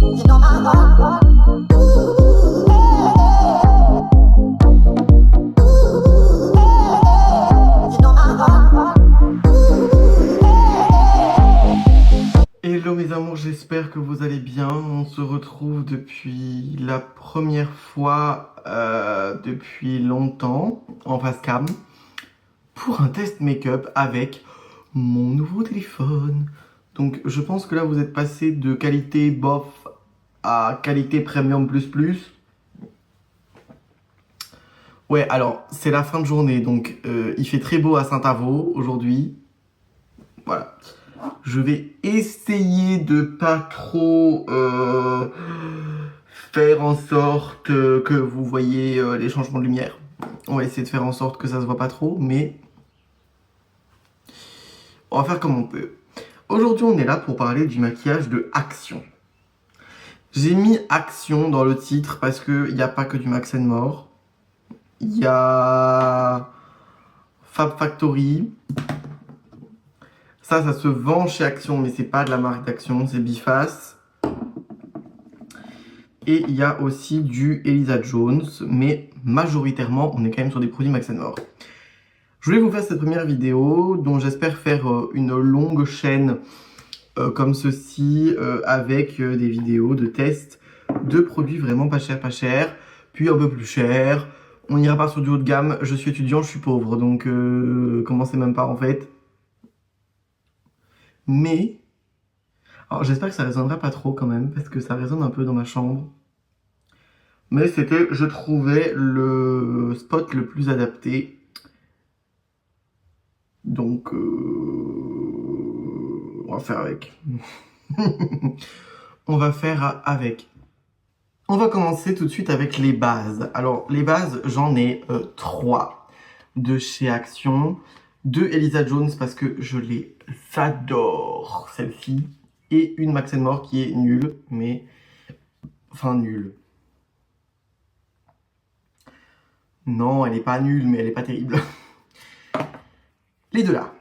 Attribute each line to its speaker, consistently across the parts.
Speaker 1: Hello mes amours, j'espère que vous allez bien. On se retrouve depuis la première fois depuis longtemps en face cam pour un test make-up avec mon nouveau téléphone. Donc je pense que là vous êtes passé de qualité bof à qualité premium plus plus. Ouais, alors c'est la fin de journée, donc il fait très beau à Saint-Avold aujourd'hui. Voilà. Je vais essayer de pas trop faire en sorte que vous voyez les changements de lumière. On va essayer de faire en sorte que ça se voit pas trop, mais on va faire comme on peut. Aujourd'hui, on est là pour parler du maquillage de Action. J'ai mis Action dans le titre parce qu'il n'y a pas que du Max More. Il y a Fab Factory. Ça se vend chez Action, mais c'est pas de la marque d'Action, c'est Biface. Et il y a aussi du Elisa Jones, mais majoritairement, on est quand même sur des produits Max More. Je voulais vous faire cette première vidéo, dont j'espère faire une longue chaîne comme ceci, avec des vidéos de tests de produits vraiment pas chers, puis un peu plus chers. On n'ira pas sur du haut de gamme, je suis étudiant, je suis pauvre, donc commencez même pas en fait. Mais, alors j'espère que ça résonnera pas trop quand même, parce que ça résonne un peu dans ma chambre. Mais c'était, je trouvais, le spot le plus adapté. Donc, on va faire avec. On va faire avec. On va commencer tout de suite avec les bases. Alors, les bases, j'en ai 3 de chez Action. 2 Elisa Jones parce que je les adore, celle-ci. Et une Max More qui est nulle, mais... Enfin, nulle. Non, elle est pas nulle, mais elle est pas terrible. Les deux là.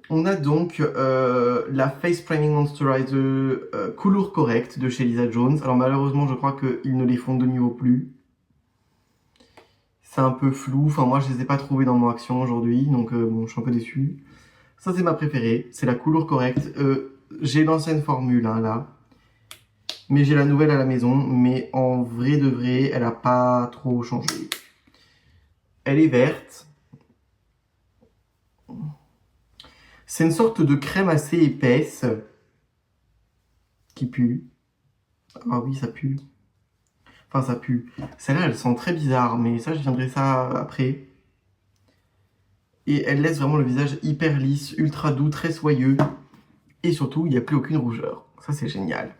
Speaker 1: On a donc la Face Priming Moisturizer Couleur Correct de chez Elisa Jones. Alors malheureusement, je crois qu'ils ne les font de nouveau plus. C'est un peu flou. Enfin, moi, je les ai pas trouvés dans mon Action aujourd'hui, donc bon, je suis un peu déçu. Ça, c'est ma préférée. C'est la Couleur Correct. J'ai l'ancienne formule, hein, là. Mais j'ai la nouvelle à la maison. Mais en vrai de vrai, elle a pas trop changé. Elle est verte. C'est une sorte de crème assez épaisse qui pue. Ah oui, ça pue. Enfin, ça pue. Celle-là, elle sent très bizarre, mais ça, je viendrai ça après. Et elle laisse vraiment le visage hyper lisse, ultra doux, très soyeux. Et surtout, il n'y a plus aucune rougeur. Ça, c'est génial.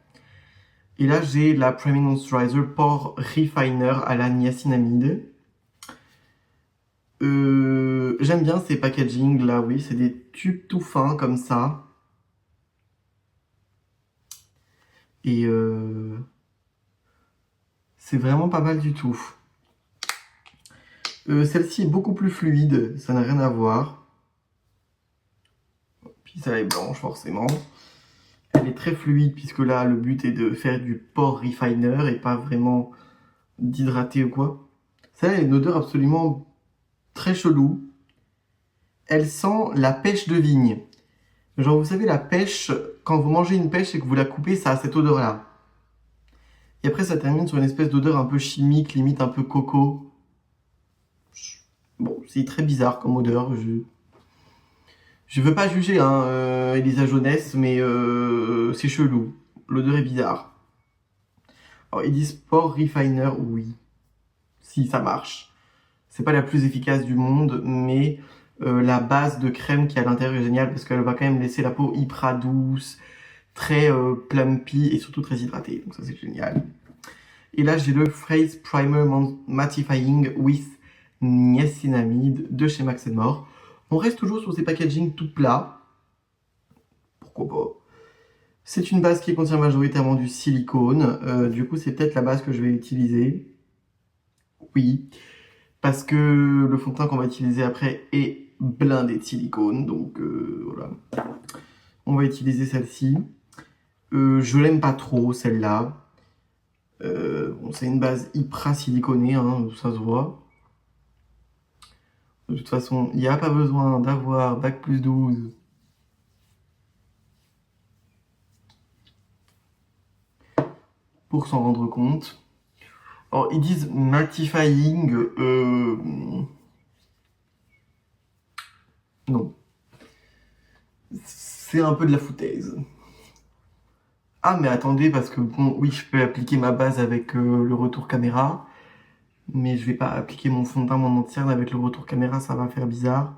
Speaker 1: Et là, j'ai la Priming Moisturizer Pore Refiner à la niacinamide. J'aime bien ces packaging là, oui, c'est des tubes tout fins comme ça. Et c'est vraiment pas mal du tout. Celle-ci est beaucoup plus fluide, ça n'a rien à voir. Puis ça est blanche forcément. Elle est très fluide puisque là le but est de faire du pore refiner et pas vraiment d'hydrater ou quoi. Ça a une odeur absolument très chelou. Elle sent la pêche de vigne. Genre vous savez la pêche, quand vous mangez une pêche et que vous la coupez, ça a cette odeur là. Et après ça termine sur une espèce d'odeur un peu chimique, limite un peu coco. Bon, c'est très bizarre comme odeur. Je veux pas juger, hein, Elisa Jeunesse, mais c'est chelou. L'odeur est bizarre. Alors, ils disent Pore Refiner, oui. Si, ça marche. C'est pas la plus efficace du monde, mais la base de crème qui est à l'intérieur est géniale parce qu'elle va quand même laisser la peau hyper douce, très plumpy et surtout très hydratée. Donc ça, c'est génial. Et là, j'ai le Face Primer Mattifying with Niacinamide de chez Max More. On reste toujours sur ces packaging tout plats. Pourquoi pas. C'est une base qui contient majoritairement du silicone. Du coup, c'est peut-être la base que je vais utiliser. Oui. Parce que le fond de teint qu'on va utiliser après est blindé de silicone. Donc, voilà. On va utiliser celle-ci. Je l'aime pas trop, celle-là. Bon, c'est une base hyper siliconée, hein, ça se voit. De toute façon, il n'y a pas besoin d'avoir bac+12 pour s'en rendre compte. Alors, ils disent mattifying. Non. C'est un peu de la foutaise. Ah, mais attendez, parce que bon, oui, je peux appliquer ma base avec le retour caméra. Mais je vais pas appliquer mon fond de teint en entière avec le retour caméra, ça va faire bizarre.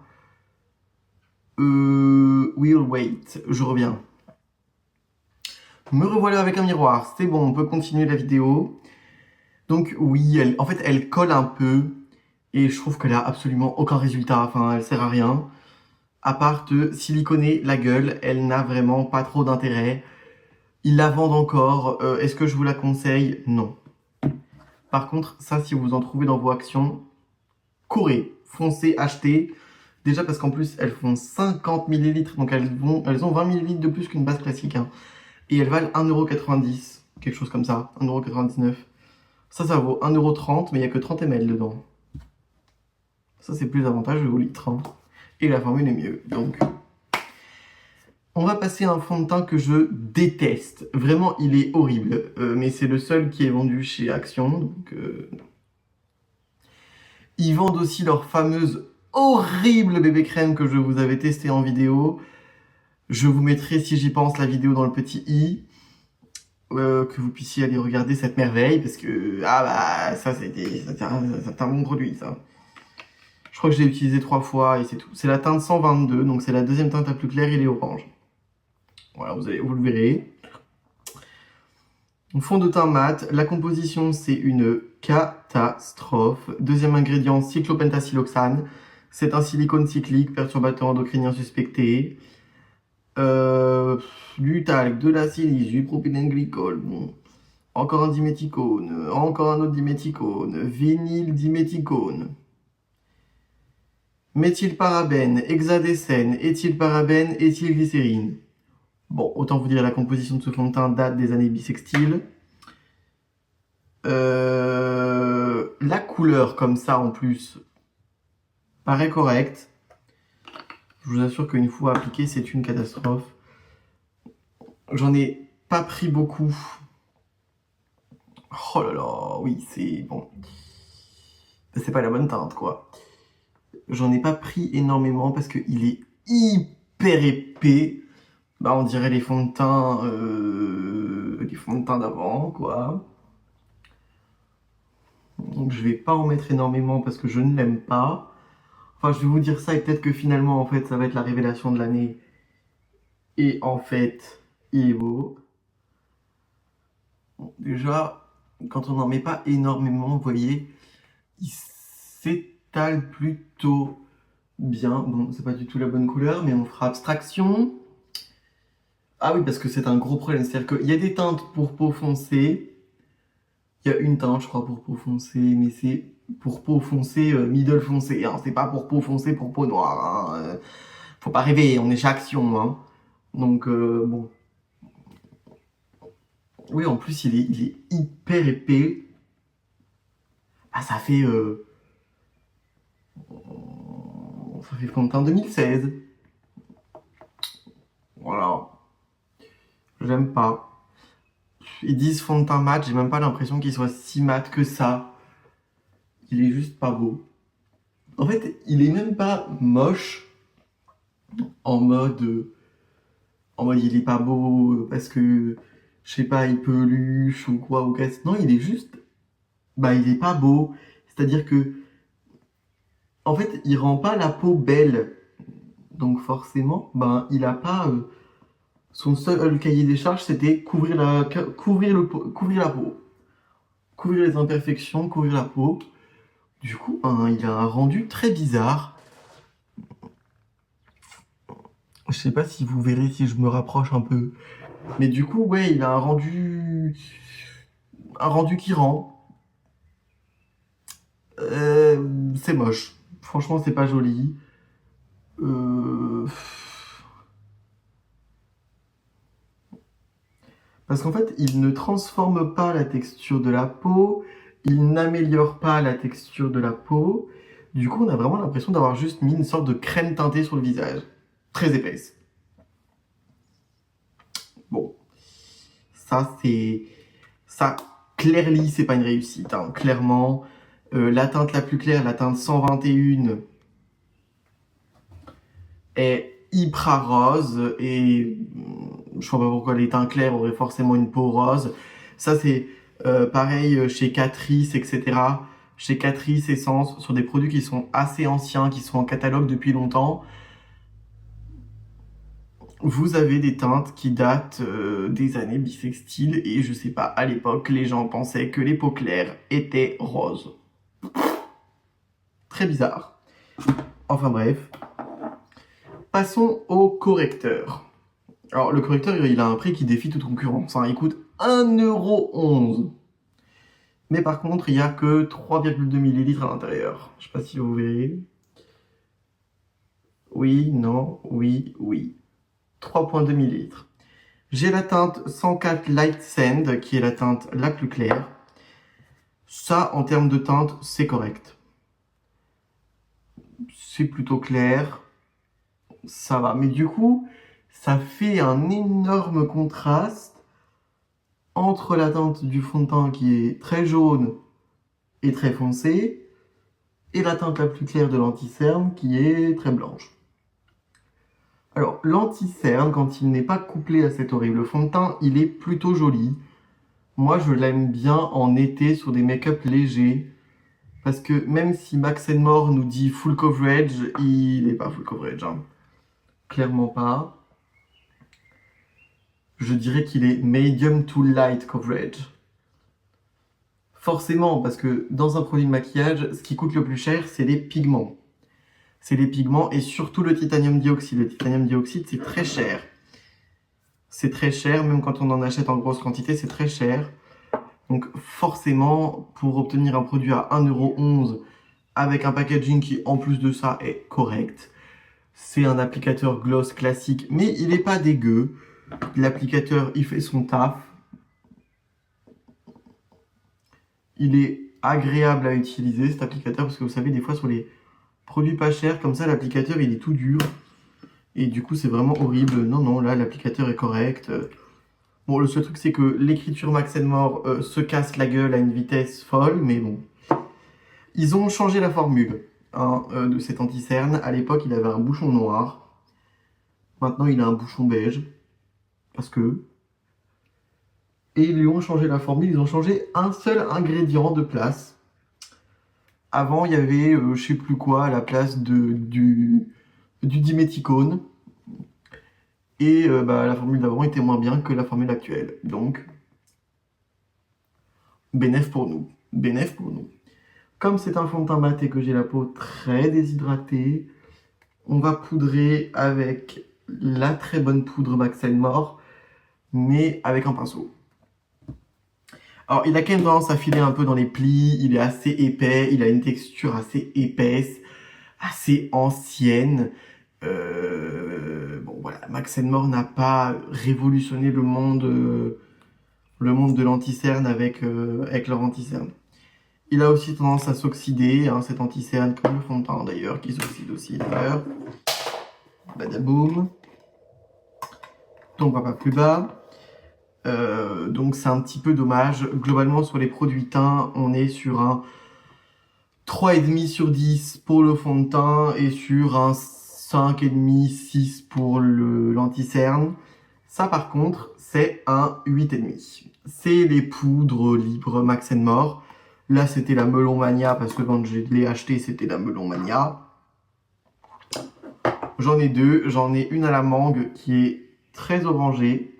Speaker 1: We'll wait, je reviens. Me revoilà avec un miroir, c'est bon, on peut continuer la vidéo. Donc oui, en fait, elle colle un peu. Et je trouve qu'elle a absolument aucun résultat, enfin, elle sert à rien. À part de siliconer la gueule, elle n'a vraiment pas trop d'intérêt. Ils la vendent encore, est-ce que je vous la conseille? Non. Par contre, ça, si vous en trouvez dans vos actions, courez, foncez, achetez. Déjà parce qu'en plus, elles font 50 millilitres, donc elles ont 20 millilitres de plus qu'une base classique. Hein. Et elles valent 1,90 €, quelque chose comme ça, 1,99 €. Ça vaut 1,30 €, mais il n'y a que 30 ml dedans. Ça, c'est plus avantageux au litre. Hein. Et la formule est mieux. Donc, on va passer à un fond de teint que je déteste. Vraiment, il est horrible. Mais c'est le seul qui est vendu chez Action. Donc, ils vendent aussi leur fameuse horrible bébé crème que je vous avais testé en vidéo. Je vous mettrai, si j'y pense, la vidéo dans le petit i. Que vous puissiez aller regarder cette merveille. Parce que, ah bah, ça c'est un bon produit, ça. Je crois que je l'ai utilisé 3 fois et c'est tout. C'est la teinte 122, donc c'est la deuxième teinte la plus claire, il est orange. Voilà, vous le verrez. Fond de teint mat, la composition c'est une catastrophe. Deuxième ingrédient, cyclopentasiloxane. C'est un silicone cyclique, perturbateur endocrinien suspecté. Du talc, de la silice, du propylène-glycol. Bon. Encore un diméthicone, encore un autre diméthicone, vinyldiméthicone. Méthylparabène, hexadécène, éthylparabène, éthylglycérine. Bon, autant vous dire la composition de ce fond de teint date des années bissextiles. La couleur comme ça en plus paraît correcte. Je vous assure qu'une fois appliqué, c'est une catastrophe. J'en ai pas pris beaucoup. Oh là là, oui, c'est bon. C'est pas la bonne teinte, quoi. J'en ai pas pris énormément parce qu'il est hyper épais. Bah, on dirait les fonds de teint d'avant, quoi. Donc, je vais pas en mettre énormément parce que je ne l'aime pas. Enfin, je vais vous dire ça et peut-être que finalement, en fait, ça va être la révélation de l'année. Et en fait, il est beau. Bon, déjà, quand on n'en met pas énormément, vous voyez, il s'étale plutôt bien. Bon, c'est pas du tout la bonne couleur, mais on fera abstraction. Ah oui, parce que c'est un gros problème. C'est-à-dire qu'il y a des teintes pour peau foncée. Il y a une teinte, je crois, pour peau foncée, mais c'est pour peau foncée, middle foncée. Hein. C'est pas pour peau foncée, pour peau noire. Hein. Faut pas rêver, on est chez Action. Hein. Donc, bon. Oui, en plus, il est hyper épais. Ah, ça fait fond de teint 2016. Voilà. J'aime pas. Ils disent fond de teint mat, j'ai même pas l'impression qu'il soit si mat que ça. Il est juste pas beau. En fait, il est même pas moche en mode il est pas beau parce que je sais pas, il peluche ou quoi ou qu'est-ce. Non, il est juste il est pas beau. C'est-à-dire que en fait, il rend pas la peau belle. Donc forcément, il a pas son seul cahier des charges, c'était couvrir la peau, couvrir les imperfections, couvrir la peau. Du coup, il a un rendu très bizarre. Je sais pas si vous verrez si je me rapproche un peu. Mais du coup, ouais, il a un rendu qui rend. C'est moche. Franchement, c'est pas joli. Parce qu'en fait, il ne transforme pas la texture de la peau, il n'améliore pas la texture de la peau. Du coup, on a vraiment l'impression d'avoir juste mis une sorte de crème teintée sur le visage. Très épaisse. Bon, ça c'est... Ça, Clearly, c'est pas une réussite, hein. Clairement, la teinte la plus claire, la teinte 121, est hyper rose et je vois pas pourquoi les teints clairs auraient forcément une peau rose. Ça, c'est pareil chez Catrice, etc. Chez Catrice Essence, sur des produits qui sont assez anciens, qui sont en catalogue depuis longtemps, vous avez des teintes qui datent des années bissextiles et je sais pas, à l'époque, les gens pensaient que les peaux claires étaient roses. Très bizarre. Enfin bref. Passons au correcteur. Alors le correcteur, il a un prix qui défie toute concurrence, hein. Il coûte 1,11 €. Mais par contre, il n'y a que 3,2 ml à l'intérieur. Je sais pas si vous verrez. Oui, non, oui, oui. 3,2 ml. J'ai la teinte 104 Light Sand, qui est la teinte la plus claire. Ça, en termes de teinte, c'est correct. C'est plutôt clair. Ça va. Mais du coup, ça fait un énorme contraste entre la teinte du fond de teint qui est très jaune et très foncé, et la teinte la plus claire de l'anti-cerne qui est très blanche. Alors, l'anti-cerne, quand il n'est pas couplé à cet horrible fond de teint, il est plutôt joli. Moi, je l'aime bien en été sur des make-up légers, parce que même si Max More nous dit full coverage, il n'est pas full coverage, hein. Clairement pas. Je dirais qu'il est medium to light coverage. Forcément, parce que dans un produit de maquillage, ce qui coûte le plus cher, c'est les pigments. C'est les pigments et surtout le titanium dioxyde. Le titanium dioxyde, c'est très cher. C'est très cher, même quand on en achète en grosse quantité, c'est très cher. Donc forcément, pour obtenir un produit à 1,11 € avec un packaging qui, en plus de ça, est correct, c'est un applicateur gloss classique, mais il n'est pas dégueu. L'applicateur, il fait son taf. Il est agréable à utiliser, cet applicateur, parce que vous savez, des fois, sur les produits pas chers, comme ça, l'applicateur, il est tout dur. Et du coup, c'est vraiment horrible. Non, non, là, l'applicateur est correct. Bon, le seul truc, c'est que l'écriture Max More se casse la gueule à une vitesse folle, mais bon. Ils ont changé la formule, hein, de cet anti-cerne. À l'époque, il avait un bouchon noir. Maintenant, il a un bouchon beige. Parce que... Et ils lui ont changé la formule. Ils ont changé un seul ingrédient de place. Avant, il y avait, je sais plus quoi, à la place du diméthicone. Et la formule d'avant était moins bien que la formule actuelle. Donc, bénéf pour nous. Bénéf pour nous. Comme c'est un fond de teint mat et que j'ai la peau très déshydratée, on va poudrer avec la très bonne poudre Max More, mais avec un pinceau. Alors, il a quand même tendance à filer un peu dans les plis, il est assez épais, il a une texture assez épaisse, assez ancienne. Bon voilà, Max More n'a pas révolutionné le monde de l'anti-cerne avec leur anti-cerne. Il a aussi tendance à s'oxyder, hein, cet anti-cerne, comme le fond de teint d'ailleurs, qui s'oxyde aussi d'ailleurs. Badaboum. Donc on va pas plus bas. Donc c'est un petit peu dommage. Globalement sur les produits teints, on est sur un 3,5 sur 10 pour le fond de teint et sur un 5,5, 6 pour l'anti-cerne. Ça par contre, c'est un 8,5. C'est les poudres libres Max More. Là, c'était la Melon Mania, parce que quand je l'ai acheté, c'était la Melon Mania. J'en ai deux. J'en ai une à la mangue qui est très orangée.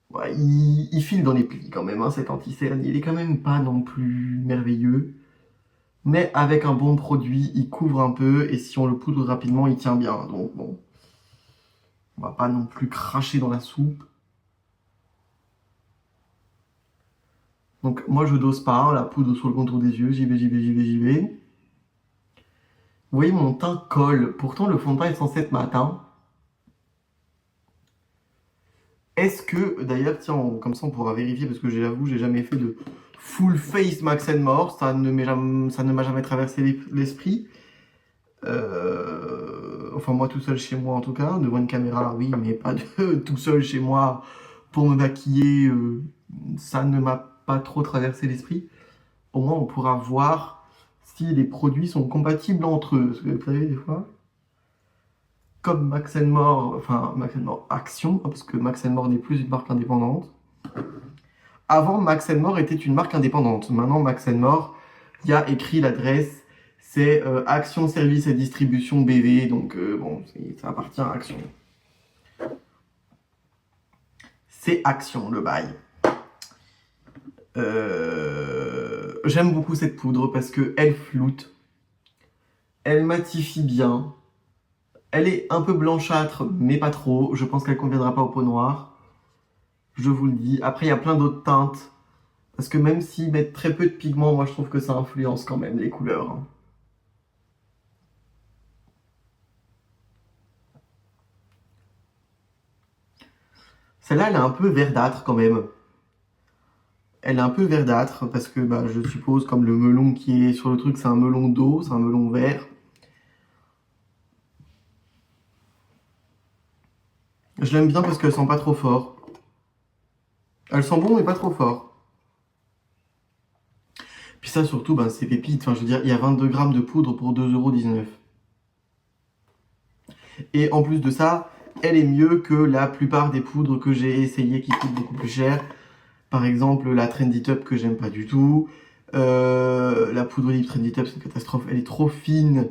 Speaker 1: Ouais, il file dans les plis quand même, hein, cet anti-cerne. Il est quand même pas non plus merveilleux. Mais avec un bon produit, il couvre un peu. Et si on le poudre rapidement, il tient bien. Donc bon, on va pas non plus cracher dans la soupe. Donc moi je dose pas, hein, la poudre sur le contour des yeux, j'y vais, j'y vais, j'y vais, j'y vais. Vous voyez mon teint colle, pourtant le fond de teint est censé être mat, hein. Est-ce que, d'ailleurs, tiens, comme ça on pourra vérifier, parce que j'avoue, j'ai jamais fait de full face Max More, ça ne m'a jamais traversé l'esprit. Enfin, moi tout seul chez moi en tout cas, devant une caméra, oui, mais pas de tout seul chez moi pour me maquiller, ça ne m'a pas trop traversé l'esprit. Au moins, on pourra voir si les produits sont compatibles entre eux. Parce que vous savez, des fois, comme Max More, enfin Max More Action, parce que Max More n'est plus une marque indépendante. Avant, Max More était une marque indépendante. Maintenant, Max More, il y a écrit l'adresse, c'est Action Service et Distribution BV, donc bon, ça appartient à Action. C'est Action, le bail. J'aime beaucoup cette poudre parce qu'elle floute, elle matifie bien, elle est un peu blanchâtre, mais pas trop. Je pense qu'elle ne conviendra pas aux peaux noires. Je vous le dis. Après, il y a plein d'autres teintes. Parce que même s'ils mettent très peu de pigments, moi je trouve que ça influence quand même les couleurs. Celle-là, elle est un peu verdâtre quand même. Elle est un peu verdâtre parce que bah, je suppose comme le melon qui est sur le truc, c'est un melon d'eau, c'est un melon vert. Je l'aime bien parce qu'elle sent pas trop fort. Elle sent bon mais pas trop fort. Puis ça surtout, ben, c'est pépite. Enfin, je veux dire, il y a 22 grammes de poudre pour 2,19 €. Et en plus de ça, elle est mieux que la plupart des poudres que j'ai essayées qui coûtent beaucoup plus cher. Par exemple, la Trendy Top que j'aime pas du tout. La poudre Lip Trendy Top, c'est une catastrophe. Elle est trop fine.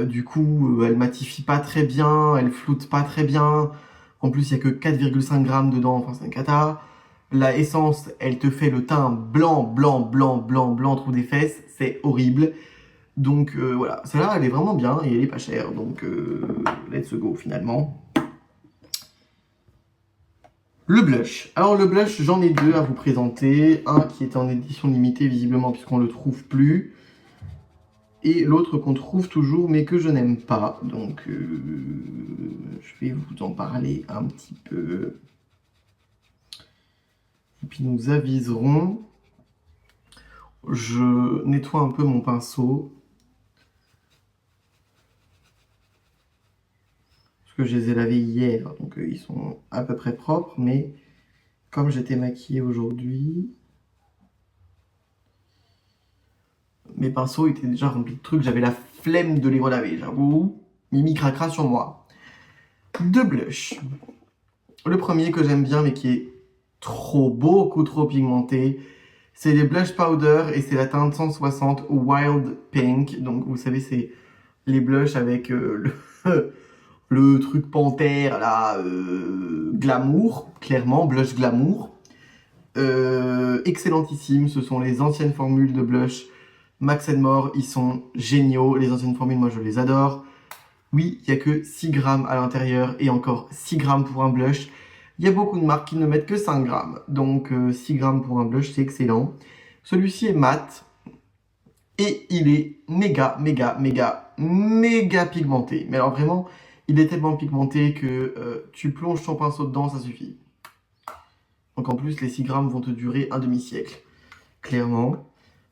Speaker 1: Du coup, elle matifie pas très bien. Elle floute pas très bien. En plus, il y a que 4,5 grammes dedans. Enfin, c'est un cata. La essence, elle te fait le teint blanc, blanc, blanc, blanc, blanc, trou des fesses. C'est horrible. Donc voilà, celle-là, elle est vraiment bien et elle est pas chère. Donc let's go finalement. Le blush. Alors le blush, j'en ai deux à vous présenter. Un qui est en édition limitée visiblement puisqu'on le trouve plus. Et l'autre qu'on trouve toujours mais que je n'aime pas. Donc je vais vous en parler un petit peu. Et puis nous aviserons. Je nettoie un peu mon pinceau. Parce que je les ai lavés hier. Donc ils sont à peu près propres. Mais comme j'étais maquillée aujourd'hui, mes pinceaux étaient déjà remplis de trucs, j'avais la flemme de les relaver, j'avoue. Mimi cracra sur moi. Deux blushs. Le premier que j'aime bien, mais qui est beaucoup trop pigmenté, c'est les blush powder et c'est la teinte 160 Wild Pink. Donc vous savez, c'est les blushs avec le truc panthère, là, glamour, clairement, blush glamour. Excellentissime, ce sont les anciennes formules de blush Max More, ils sont géniaux. Les anciennes formules, moi je les adore. Oui, il n'y a que 6 grammes à l'intérieur et encore 6 grammes pour un blush. Il y a beaucoup de marques qui ne mettent que 5 grammes. Donc 6 grammes pour un blush, c'est excellent. Celui-ci est mat et il est méga, méga, méga, méga pigmenté. Mais alors vraiment, il est tellement pigmenté que tu plonges ton pinceau dedans, ça suffit. Donc en plus, les 6 grammes vont te durer un demi-siècle. Clairement.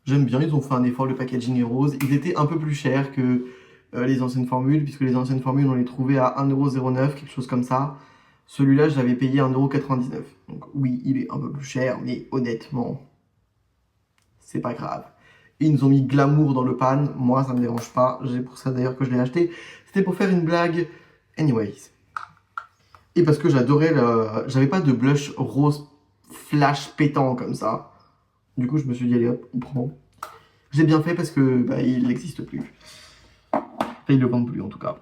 Speaker 1: J'aime bien, ils ont fait un effort, le packaging est rose. Ils étaient un peu plus chers que les anciennes formules, puisque les anciennes formules, on les trouvait à 1,09 €, quelque chose comme ça. Celui-là, je l'avais payé 1,99 €. Donc oui, il est un peu plus cher, mais honnêtement, c'est pas grave. Ils nous ont mis glamour dans le pan, moi ça me dérange pas, c'est pour ça d'ailleurs que je l'ai acheté. C'était pour faire une blague, anyways. Et parce que j'adorais j'avais pas de blush rose flash pétant comme ça. Du coup, je me suis dit, allez hop, on prend. J'ai bien fait parce que bah, il n'existe plus. Enfin, ils ne le vendent plus en tout cas.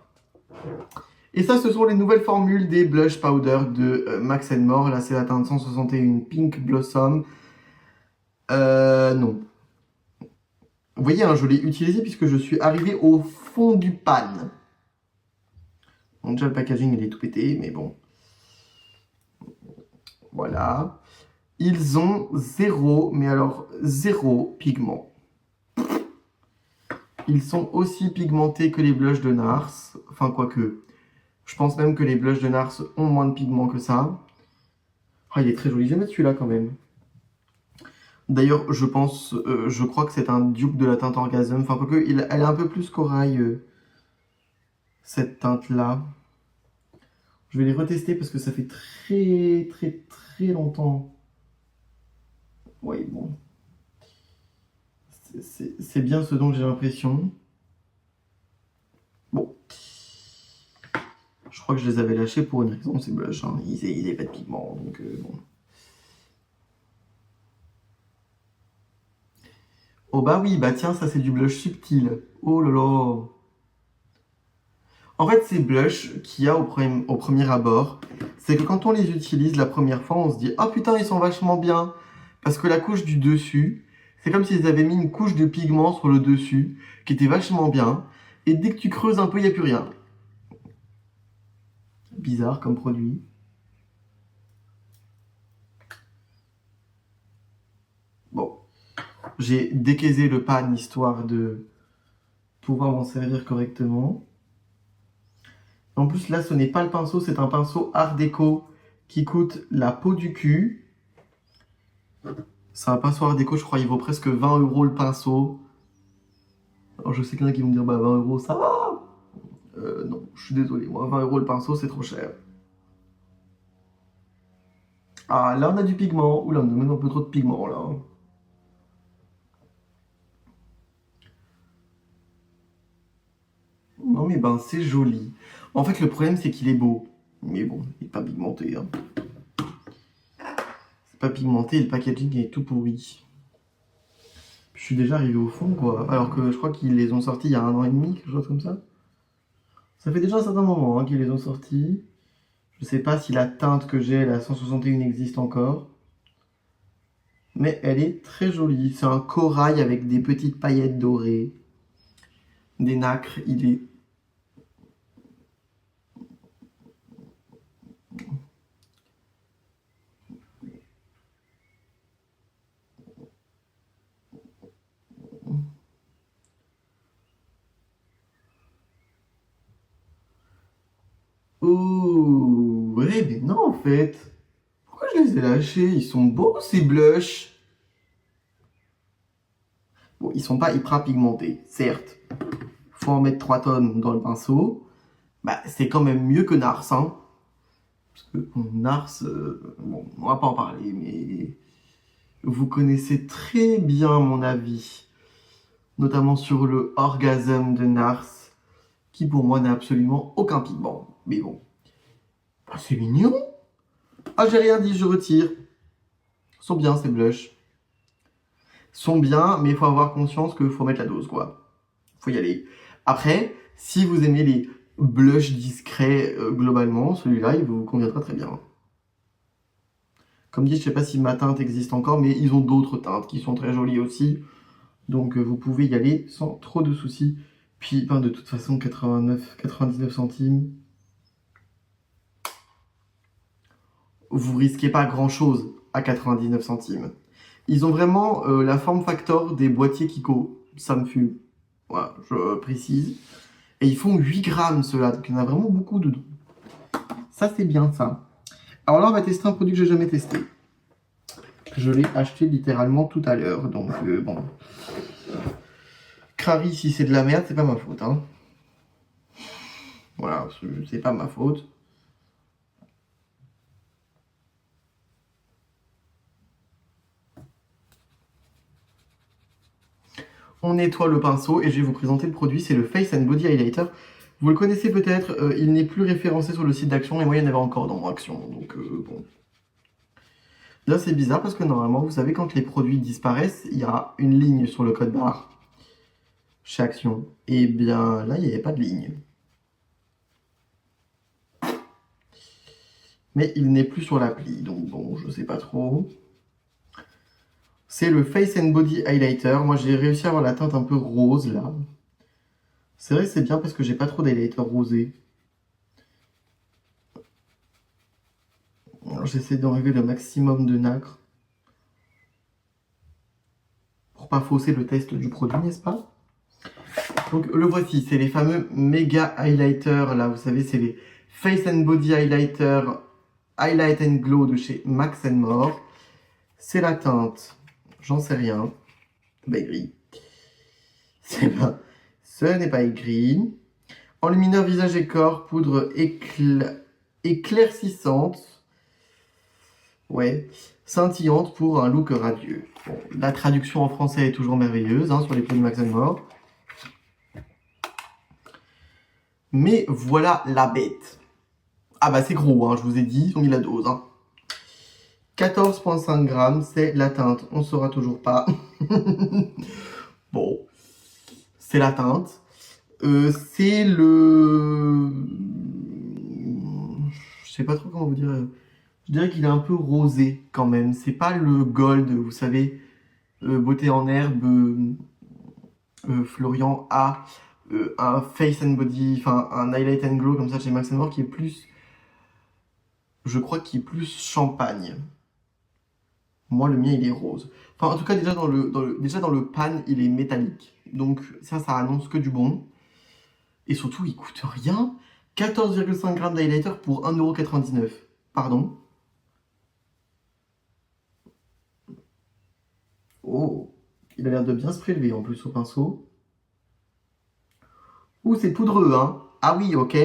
Speaker 1: Et ça, ce sont les nouvelles formules des blush powder de Max More. Là, c'est la teinte 161 Pink Blossom. Non. Vous voyez, hein, je l'ai utilisé puisque je suis arrivé au fond du pan. Donc déjà, le packaging, il est tout pété, mais bon. Voilà. Ils ont zéro, mais alors zéro pigment. Ils sont aussi pigmentés que les blushs de NARS. Enfin, quoique. Je pense même que les blushs de NARS ont moins de pigments que ça. Ah, il est très joli, je vais mettre celui-là quand même. D'ailleurs, je crois que c'est un dupe de la teinte Orgasm. Enfin, quoique, elle est un peu plus corail, cette teinte-là. Je vais les retester parce que ça fait très, très, très longtemps. Ouais, bon. C'est bien ce dont j'ai l'impression. Bon. Je crois que je les avais lâchés pour une raison, ces blushs. Hein. Ils avaient pas de pigment, donc bon. Oh bah oui, bah tiens, ça c'est du blush subtil. Oh là là. En fait, ces blushs qu'il y a au premier abord, c'est que quand on les utilise la première fois, on se dit « Ah putain, ils sont vachement bien !» Parce que la couche du dessus, c'est comme s'ils avaient mis une couche de pigment sur le dessus, qui était vachement bien. Et dès que tu creuses un peu, il n'y a plus rien. Bizarre comme produit. Bon, j'ai décaisé le pan histoire de pouvoir m'en servir correctement. En plus, là, ce n'est pas le pinceau, c'est un pinceau Art Déco qui coûte la peau du cul. C'est un pinceau Art Déco, je crois, il vaut presque 20 € le pinceau. Alors, je sais qu'il y en a qui vont me dire, bah 20 € ça va. Non, je suis désolé, moi, 20 € le pinceau, c'est trop cher. Ah, là, on a du pigment. Oula, on a même un peu trop de pigment, là. Non, mais ben, c'est joli. En fait, le problème, c'est qu'il est beau. Mais bon, il n'est pas pigmenté. Hein. C'est pas pigmenté, le packaging est tout pourri. Je suis déjà arrivé au fond, quoi. Alors que je crois qu'ils les ont sortis il y a 1 an et demi, quelque chose comme ça. Ça fait déjà un certain moment hein, qu'ils les ont sortis. Je sais pas si la teinte que j'ai, la 161, existe encore. Mais elle est très jolie. C'est un corail avec des petites paillettes dorées. Des nacres. Il est... Oh, ouais, mais non, en fait. Pourquoi je les ai lâchés? Ils sont beaux, ces blushs. Bon, ils sont pas hyper pigmentés, certes. Faut en mettre 3 tonnes dans le pinceau. Bah, c'est quand même mieux que Nars, hein. Parce que bon, Nars, bon, on va pas en parler, mais vous connaissez très bien mon avis. Notamment sur le Orgasm de Nars, qui pour moi n'a absolument aucun pigment. Mais bon, bah, c'est mignon. Ah, j'ai rien dit, je retire. Sont bien ces blushs. Sont bien, mais il faut avoir conscience qu'il faut mettre la dose, quoi. Faut y aller. Après, si vous aimez les blushs discrets globalement, celui-là, il vous conviendra très bien. Comme dit, je sais pas si ma teinte existe encore, mais ils ont d'autres teintes qui sont très jolies aussi. Donc vous pouvez y aller sans trop de soucis. Puis, ben, de toute façon, 99 centimes. Vous risquez pas grand-chose à 99 centimes. Ils ont vraiment la forme factor des boîtiers Kiko. Ça me fume. Voilà, je précise. Et ils font 8 grammes ceux-là, donc il y en a vraiment beaucoup dedans. Ça, c'est bien ça. Alors là, on va tester un produit que j'ai jamais testé. Je l'ai acheté littéralement tout à l'heure, donc bon. Crary, si c'est de la merde, c'est pas ma faute. Hein. Voilà, c'est pas ma faute. On nettoie le pinceau et je vais vous présenter le produit. C'est le Face and Body Highlighter. Vous le connaissez peut-être, il n'est plus référencé sur le site d'Action et moi il y en avait encore dans mon Action. Donc bon. Là c'est bizarre parce que normalement, vous savez, quand les produits disparaissent, il y a une ligne sur le code barre chez Action. Et bien là, il n'y avait pas de ligne. Mais il n'est plus sur l'appli, donc bon, je sais pas trop. C'est le Face and Body Highlighter. Moi j'ai réussi à avoir la teinte un peu rose là. C'est vrai que c'est bien parce que j'ai pas trop d'highlighter rosé. J'essaie d'enlever le maximum de nacre. Pour pas fausser le test du produit, n'est-ce pas? Donc le voici, c'est les fameux méga highlighters là, vous savez, c'est les Face and Body Highlighter Highlight and Glow de chez Max More. C'est la teinte, j'en sais rien. C'est pas écrit. Ce n'est pas écrit. Enlumineur visage et corps, poudre éclaircissante. Ouais, scintillante pour un look radieux. Bon, la traduction en français est toujours merveilleuse sur les produits Max More. Mais voilà la bête. Ah bah c'est gros, je vous ai dit, ils ont mis la dose. 14,5 grammes, c'est la teinte, on ne saura toujours pas. Bon, c'est la teinte. C'est le... Je sais pas trop comment vous dire. Je dirais qu'il est un peu rosé quand même. C'est pas le gold, vous savez, beauté en herbe. Florian a un face and body, enfin un highlight and glow comme ça chez Max More qui est plus... Je crois qu'il est plus champagne. Moi, le mien, il est rose. Enfin, en tout cas, déjà dans le pan, il est métallique. Donc, ça annonce que du bon. Et surtout, il coûte rien. 14,5 grammes d'highlighter pour 1,99 €. Pardon. Oh, il a l'air de bien se prélever en plus au pinceau. Ouh, c'est poudreux, Ah oui, ok.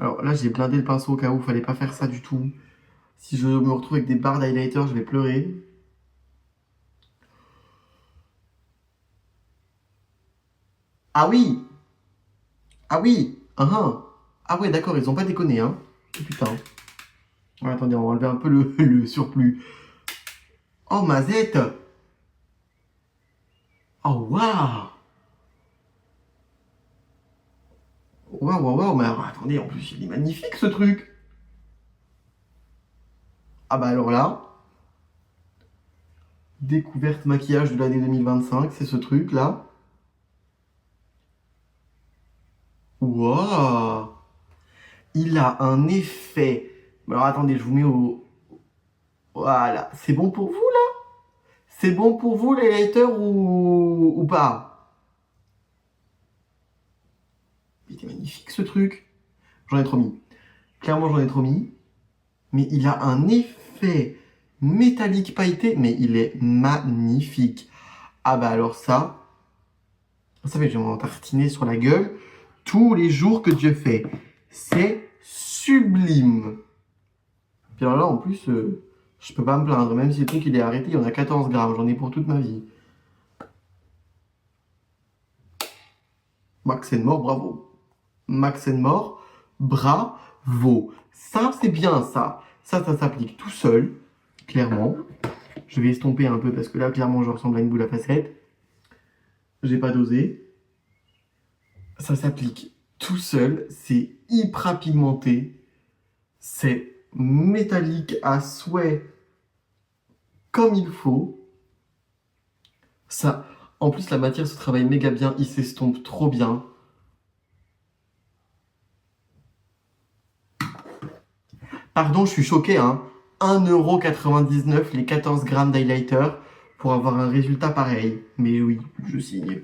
Speaker 1: Alors là, j'ai blindé le pinceau au cas où, fallait pas faire ça du tout. Si je me retrouve avec des barres d'highlighter, je vais pleurer. Ah oui! Ah oui! Ah ouais, d'accord, ils ont pas déconné, Oh, putain. Ouais, attendez, on va enlever un peu le surplus. Oh, mazette! Oh, waouh! Waouh, mais alors, attendez, en plus, il est magnifique, ce truc! Ah bah alors là... Découverte maquillage de l'année 2025, c'est ce truc-là. Waouh! Il a un effet... Alors attendez, je vous mets au... Voilà. C'est bon pour vous, là? C'est bon pour vous, les lighters, ou pas? Il était magnifique, ce truc. J'en ai trop mis. Clairement, j'en ai trop mis. Mais il a un effet métallique pailleté, mais il est magnifique. Ah bah alors ça... Ça fait que je vais m'en tartiner sur la gueule tous les jours que Dieu fait. C'est sublime. Puis alors là, en plus, je peux pas me plaindre. Même si le truc il est arrêté, il y en a 14 grammes. J'en ai pour toute ma vie. Max More, bravo. Max More, bravo. Ça, c'est bien, ça. Ça s'applique tout seul, clairement. Je vais estomper un peu parce que là, clairement, je ressemble à une boule à facettes. J'ai pas dosé. Ça s'applique tout seul. C'est hyper pigmenté. C'est métallique à souhait comme il faut. Ça, en plus, la matière se travaille méga bien. Il s'estompe trop bien. Pardon, je suis choqué, 1,99 € les 14 grammes d'highlighter pour avoir un résultat pareil. Mais oui, je signe.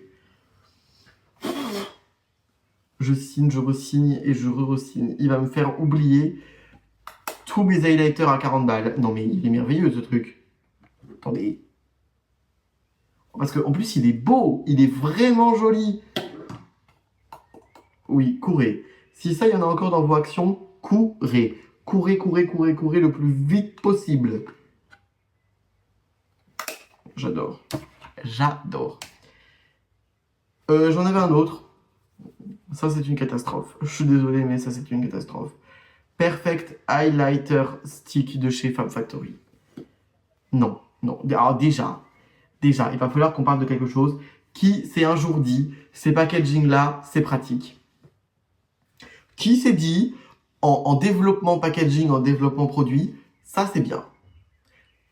Speaker 1: Je signe, je re-signe et je re-signe. Il va me faire oublier tous mes highlighters à 40 balles. Non mais il est merveilleux ce truc. Attendez. Parce qu'en plus il est beau, il est vraiment joli. Oui, courez. Si ça, il y en a encore dans vos actions, courez. Courez le plus vite possible. J'adore. J'adore. J'en avais un autre. Ça, c'est une catastrophe. Je suis désolé, mais ça, c'est une catastrophe. Perfect Highlighter Stick de chez Fab Factory. Non. Alors déjà, il va falloir qu'on parle de quelque chose qui s'est un jour dit, ces packaging-là, c'est pratique. Qui s'est dit, en développement packaging, en développement produit, ça, c'est bien.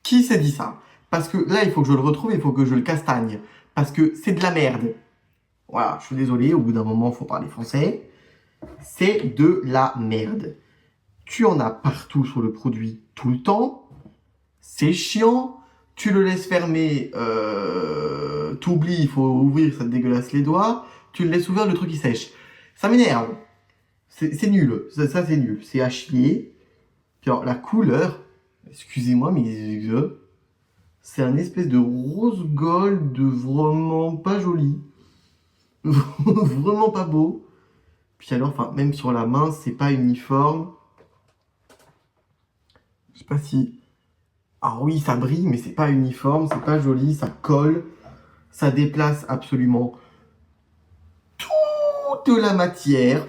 Speaker 1: Qui s'est dit ça? Parce que là, il faut que je le retrouve, il faut que je le castagne. Parce que c'est de la merde. Voilà, je suis désolé, au bout d'un moment, il faut parler français. C'est de la merde. Tu en as partout sur le produit tout le temps. C'est chiant. Tu le laisses fermer, t'oublies, il faut ouvrir, ça te dégueulasse les doigts. Tu le laisses ouvert, le truc il sèche. Ça m'énerve. C'est nul. Ça c'est nul. C'est à chier. Puis alors, la couleur, excusez-moi, mais c'est un espèce de rose gold vraiment pas joli. Vraiment pas beau. Puis alors, enfin, même sur la main, c'est pas uniforme. Je sais pas si... Ah oui, ça brille, mais c'est pas uniforme, c'est pas joli, ça colle. Ça déplace absolument toute la matière.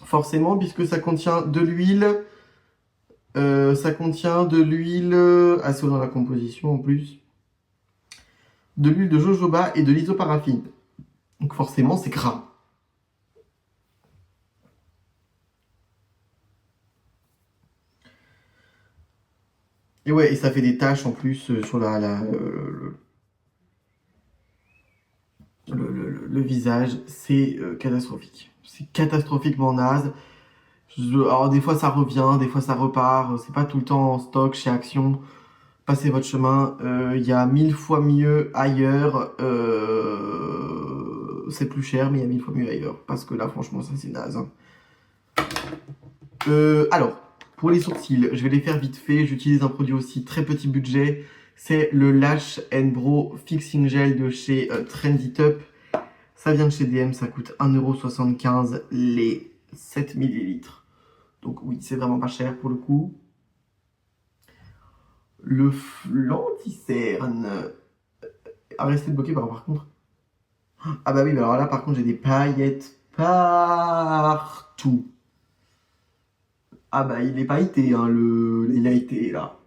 Speaker 1: Forcément, puisque ça contient de l'huile. Ça contient de l'huile, assez dans la composition en plus, de l'huile de jojoba et de l'isoparaffine. Donc forcément, c'est gras. Et ouais, et ça fait des taches en plus sur le visage. C'est catastrophique. C'est catastrophiquement naze. Alors des fois ça revient, des fois ça repart. C'est pas tout le temps en stock chez Action. Passez votre chemin. Il y a 1000 fois mieux ailleurs. C'est plus cher, mais il y a 1000 fois mieux ailleurs. Parce que là, franchement, ça c'est naze. Hein. Alors, pour les sourcils, je vais les faire vite fait. J'utilise un produit aussi très petit budget. C'est le Lash Bro Fixing Gel de chez Trendy Top. Ça vient de chez DM, ça coûte 1,75€ les 7 ml. Donc oui, c'est vraiment pas cher pour le coup. L'anti-cerne a resté bloqué par contre. Ah bah oui, mais alors là par contre j'ai des paillettes partout. Ah bah il est pailleté, hein, il a été là.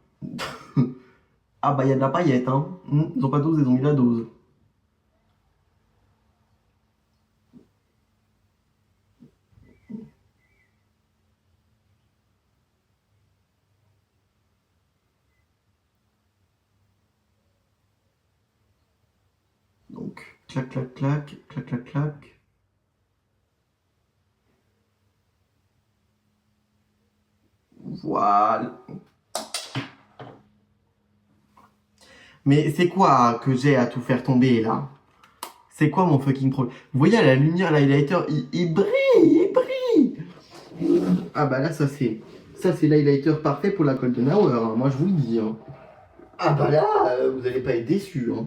Speaker 1: Ah bah il y a de la paillette, hein. Ils ont pas dosé, ils ont mis la dose. Donc, clac, clac, clac, clac, clac, clac. Voilà. Mais c'est quoi que j'ai à tout faire tomber là? C'est quoi mon fucking problème? Vous voyez à la lumière, l'highlighter, il brille, il brille. Ah bah là, ça c'est l'highlighter parfait pour la Golden Hour, hein, moi je vous le dis. Hein. Ah bah là, vous n'allez pas être déçus. Hein.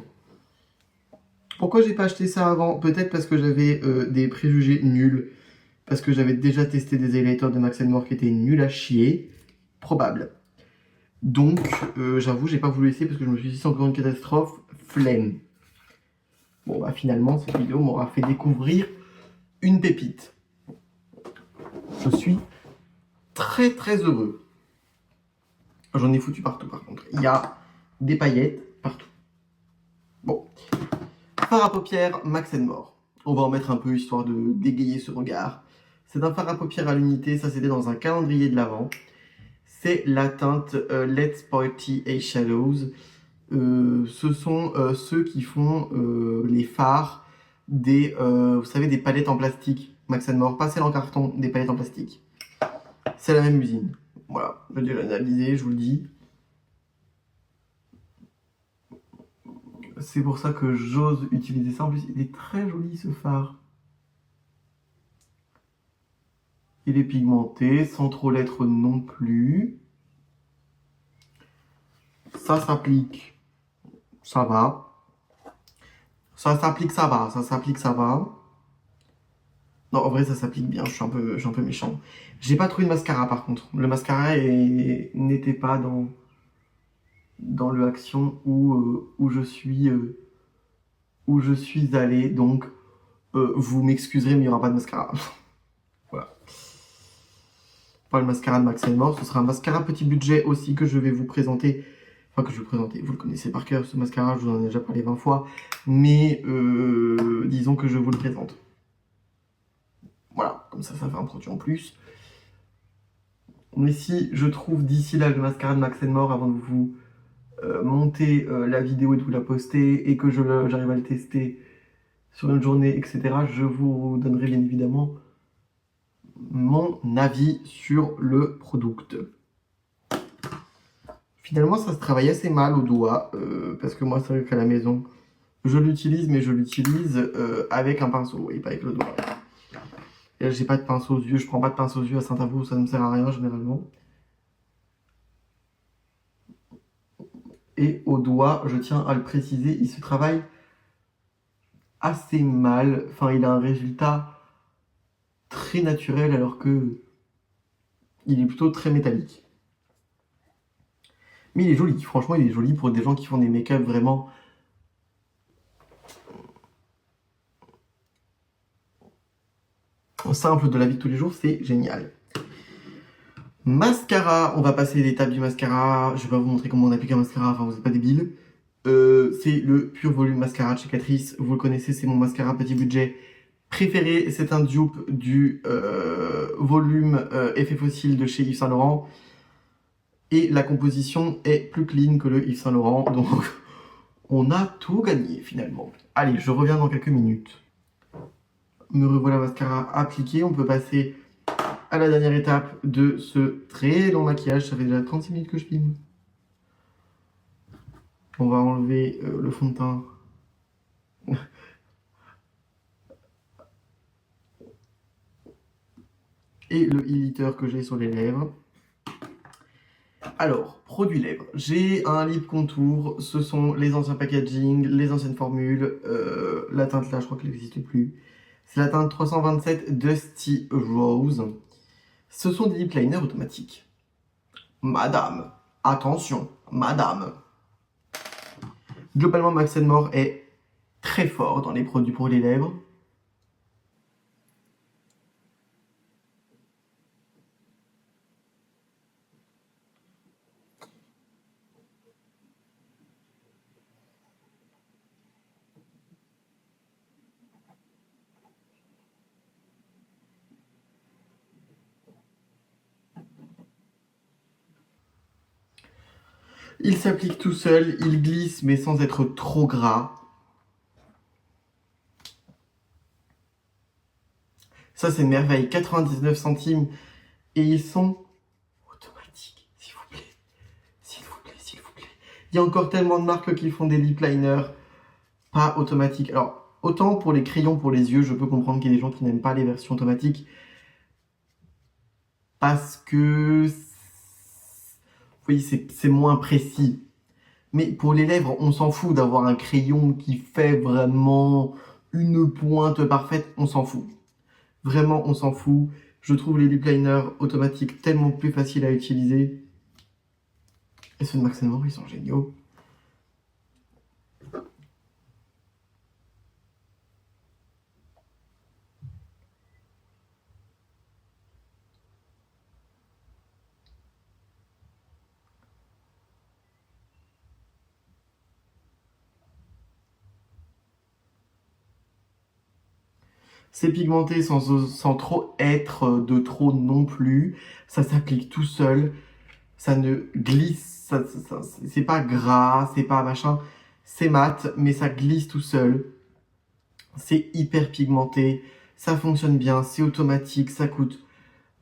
Speaker 1: Pourquoi j'ai pas acheté ça avant? Peut-être parce que j'avais des préjugés nuls. Parce que j'avais déjà testé des highlighters de Max More qui étaient nuls à chier. Probable. Donc, j'avoue, j'ai pas voulu essayer parce que je me suis dit c'est encore une catastrophe. Flemme. Bon bah finalement, cette vidéo m'aura fait découvrir une pépite. Je suis très très heureux. J'en ai foutu partout par contre. Il y a des paillettes partout. Bon. Fard à paupières Max More. On va en mettre un peu histoire de dégayer ce regard. C'est un fard à paupières à l'unité. Ça c'était dans un calendrier de l'Avent. C'est la teinte Let's Party Eyeshadows. Ce sont ceux qui font les fards des, vous savez, des palettes en plastique. Max More, pas celles en carton, des palettes en plastique. C'est la même usine. Voilà, je vais déjà l'analyser, je vous le dis. C'est pour ça que j'ose utiliser ça. En plus, il est très joli ce fard. Il est pigmenté, sans trop l'être non plus. Ça s'applique, ça va. Ça s'applique, ça va. Ça s'applique, ça va. Non, en vrai, ça s'applique bien. Je suis un peu méchant. J'ai pas trouvé de mascara par contre. Le mascara n'était pas dans le Action où je suis allé. Donc, vous m'excuserez, mais il n'y aura pas de mascara. Voilà. Pas le mascara de Max More. Ce sera un mascara petit budget aussi que je vais vous présenter. Enfin, que je vais vous présenter. Vous le connaissez par cœur, ce mascara. Je vous en ai déjà parlé 20 fois. Mais disons que je vous le présente. Voilà, comme ça fait un produit en plus. Mais si je trouve d'ici là le mascara de Max More avant de vous monter la vidéo et de vous la poster et que j'arrive à le tester sur une journée, etc., je vous donnerai bien évidemment mon avis sur le product. Finalement, ça se travaille assez mal au doigt parce que moi, c'est vrai qu'à la maison, je l'utilise, mais je l'utilise avec un pinceau et pas avec le doigt. Et là, j'ai pas de pinceau aux yeux, je prends pas de pinceau aux yeux à Saint-Avoue, ça ne me sert à rien généralement. Et au doigt, je tiens à le préciser, il se travaille assez mal. Enfin, il a un résultat très naturel alors que il est plutôt très métallique. Mais il est joli, franchement, il est joli pour des gens qui font des make-up vraiment simples de la vie de tous les jours, c'est génial. Mascara, on va passer l'étape du mascara. Je vais pas vous montrer comment on applique un mascara, enfin vous n'êtes pas débile. C'est le Pure Volume Mascara de chez Catrice. Vous le connaissez, c'est mon mascara petit budget préféré. C'est un dupe du volume effet fossile de chez Yves Saint Laurent. Et la composition est plus clean que le Yves Saint Laurent. Donc on a tout gagné finalement. Allez, je reviens dans quelques minutes. Me revoilà mascara appliqué. On peut passer à la dernière étape de ce très long maquillage. Ça fait déjà 36 minutes que je filme. On va enlever le fond de teint. Et le highlighter que j'ai sur les lèvres. Alors, produit lèvres. J'ai un lip contour. Ce sont les anciens packaging, les anciennes formules. La teinte là, je crois qu'elle n'existe plus. C'est la teinte 327 Dusty Rose. Ce sont des lip liners automatiques. Madame, attention, madame. Globalement, Max More est très fort dans les produits pour les lèvres. Il s'applique tout seul, il glisse mais sans être trop gras. Ça c'est une merveille, 99 centimes et ils sont automatiques, s'il vous plaît. S'il vous plaît, s'il vous plaît. Il y a encore tellement de marques qui font des lip liners pas automatiques. Alors, autant pour les crayons pour les yeux, je peux comprendre qu'il y a des gens qui n'aiment pas les versions automatiques parce que oui, c'est moins précis. Mais pour les lèvres, on s'en fout d'avoir un crayon qui fait vraiment une pointe parfaite, on s'en fout. Vraiment, on s'en fout. Je trouve les lip liners automatiques tellement plus faciles à utiliser. Et ceux de Max More, ils sont géniaux. C'est pigmenté sans trop être de trop non plus. Ça s'applique tout seul. Ça ne glisse. C'est pas gras, c'est pas machin. C'est mat, mais ça glisse tout seul. C'est hyper pigmenté. Ça fonctionne bien. C'est automatique. Ça coûte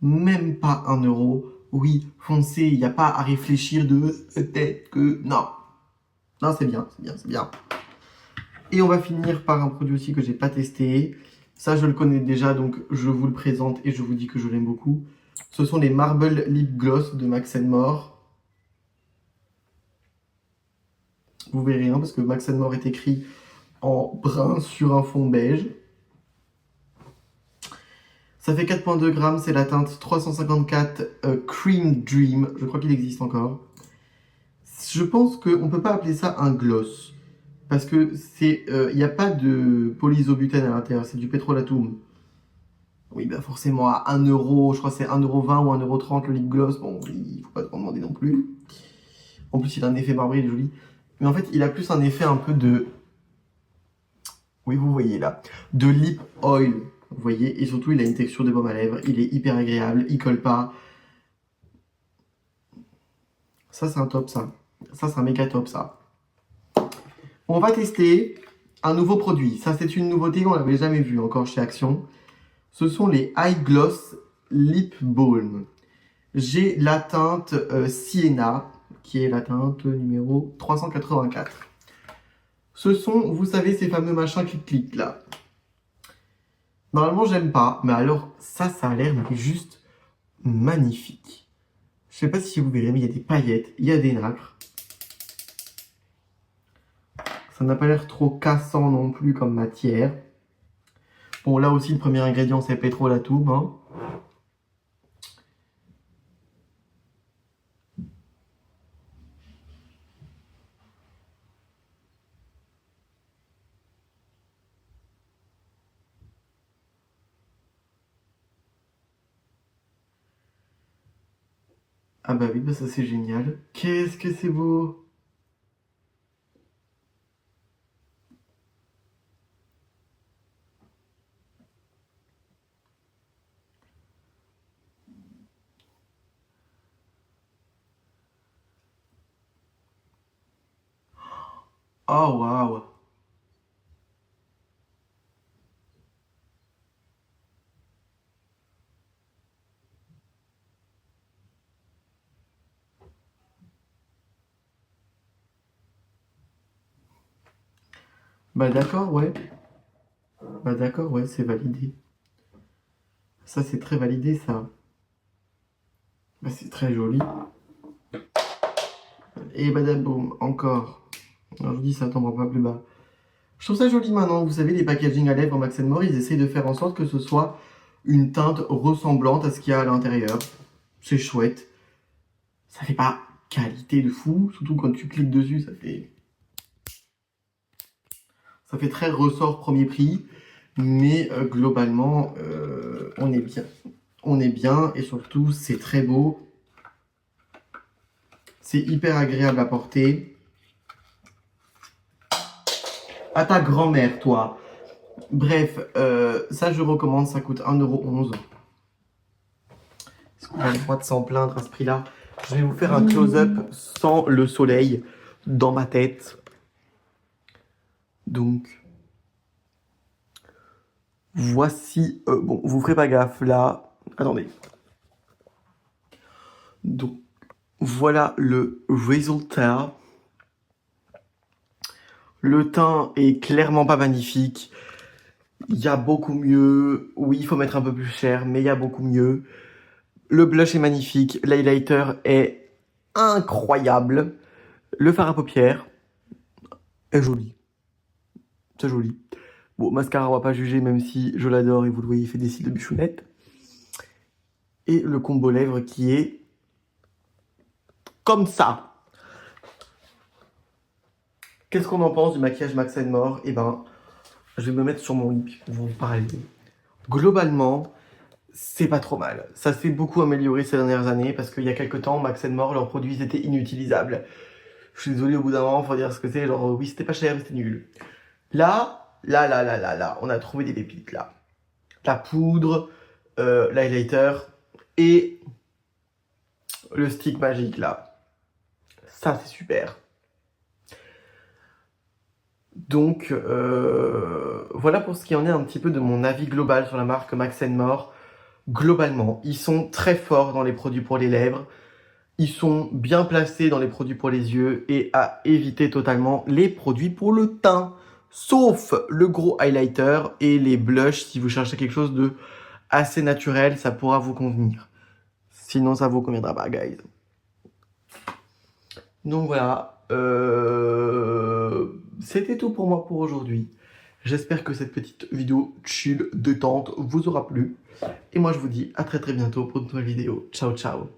Speaker 1: même pas 1 euro. Oui, foncez. Il n'y a pas à réfléchir de peut-être que. Non. Non, c'est bien, c'est bien, c'est bien. Et on va finir par un produit aussi que j'ai pas testé. Ça, je le connais déjà, donc je vous le présente et je vous dis que je l'aime beaucoup. Ce sont les Marble Lip Gloss de Max More. Vous verrez, parce que Max More est écrit en brun sur un fond beige. Ça fait 4,2 grammes, c'est la teinte 354 Cream Dream. Je crois qu'il existe encore. Je pense qu'on ne peut pas appeler ça un gloss. Parce que c'est, n'y a pas de polysobutène à l'intérieur, c'est du pétrolatum. Oui, bah forcément à 1 euro, je crois que c'est 1,20 € ou 1,30 € le lip gloss. Bon, il faut pas trop demander non plus. En plus, il a un effet marbré, il est joli. Mais en fait, il a plus un effet un peu de... Oui, vous voyez là. De lip oil. Vous voyez, et surtout, il a une texture de baume à lèvres. Il est hyper agréable, il colle pas. Ça, c'est un top, ça. Ça, c'est un méga top, ça. On va tester un nouveau produit. Ça, c'est une nouveauté, on l'avait jamais vu encore chez Action. Ce sont les High Gloss Lip Balm. J'ai la teinte Sienna, qui est la teinte numéro 384. Ce sont, vous savez, ces fameux machins clic-clic là. Normalement, j'aime pas, mais alors, ça a l'air juste magnifique. Je sais pas si vous verrez, mais il y a des paillettes, il y a des nacres. Ça n'a pas l'air trop cassant non plus comme matière. Bon, là aussi, le premier ingrédient, c'est Petrolatoum. Hein. Ah bah oui, bah ça c'est génial. Qu'est-ce que c'est beau! Oh waouh! Bah d'accord, ouais. Bah d'accord, ouais, c'est validé. Ça c'est très validé ça. Bah c'est très joli. Et badaboum, encore. Alors, je vous dis, ça tombera pas plus bas. Je trouve ça joli maintenant. Vous savez, les packaging à lèvres Max More, ils essayent de faire en sorte que ce soit une teinte ressemblante à ce qu'il y a à l'intérieur. C'est chouette. Ça fait pas qualité de fou, surtout quand tu cliques dessus, ça fait très ressort premier prix. Mais globalement, on est bien. On est bien et surtout, c'est très beau. C'est hyper agréable à porter. À ta grand-mère, toi. Bref, ça je recommande, ça coûte 1,11 €. Est-ce qu'on a le droit de s'en plaindre à ce prix-là? Je vais vous faire un close-up sans le soleil dans ma tête. Donc, voici... bon, vous ferez pas gaffe là. Attendez. Donc, voilà le résultat. Le teint est clairement pas magnifique. Il y a beaucoup mieux. Oui, il faut mettre un peu plus cher, mais il y a beaucoup mieux. Le blush est magnifique. L'highlighter est incroyable. Le fard à paupières est joli. C'est joli. Bon, mascara, on va pas juger, même si je l'adore et vous le voyez, il fait des cils de bichounette. Et le combo lèvres qui est comme ça. Qu'est-ce qu'on en pense du maquillage Max More? Eh ben, je vais me mettre sur mon lit pour vous parler. Globalement, c'est pas trop mal. Ça s'est beaucoup amélioré ces dernières années parce qu'il y a quelques temps, Max More, leurs produits étaient inutilisables. Je suis désolé, au bout d'un moment, faut dire ce que c'est. Genre, oui, c'était pas cher, mais c'était nul. Là, on a trouvé des pépites là. La poudre, l'highlighter et le stick magique là. Ça, c'est super. Donc, voilà pour ce qui en est un petit peu de mon avis global sur la marque Max More. Globalement, ils sont très forts dans les produits pour les lèvres. Ils sont bien placés dans les produits pour les yeux et à éviter totalement les produits pour le teint. Sauf le gros highlighter et les blushs. Si vous cherchez quelque chose de assez naturel, ça pourra vous convenir. Sinon, ça vous conviendra pas, guys. Donc voilà. C'était tout pour moi pour aujourd'hui. J'espère que cette petite vidéo chill, détente vous aura plu. Et moi, je vous dis à très très bientôt pour une nouvelle vidéo. Ciao, ciao.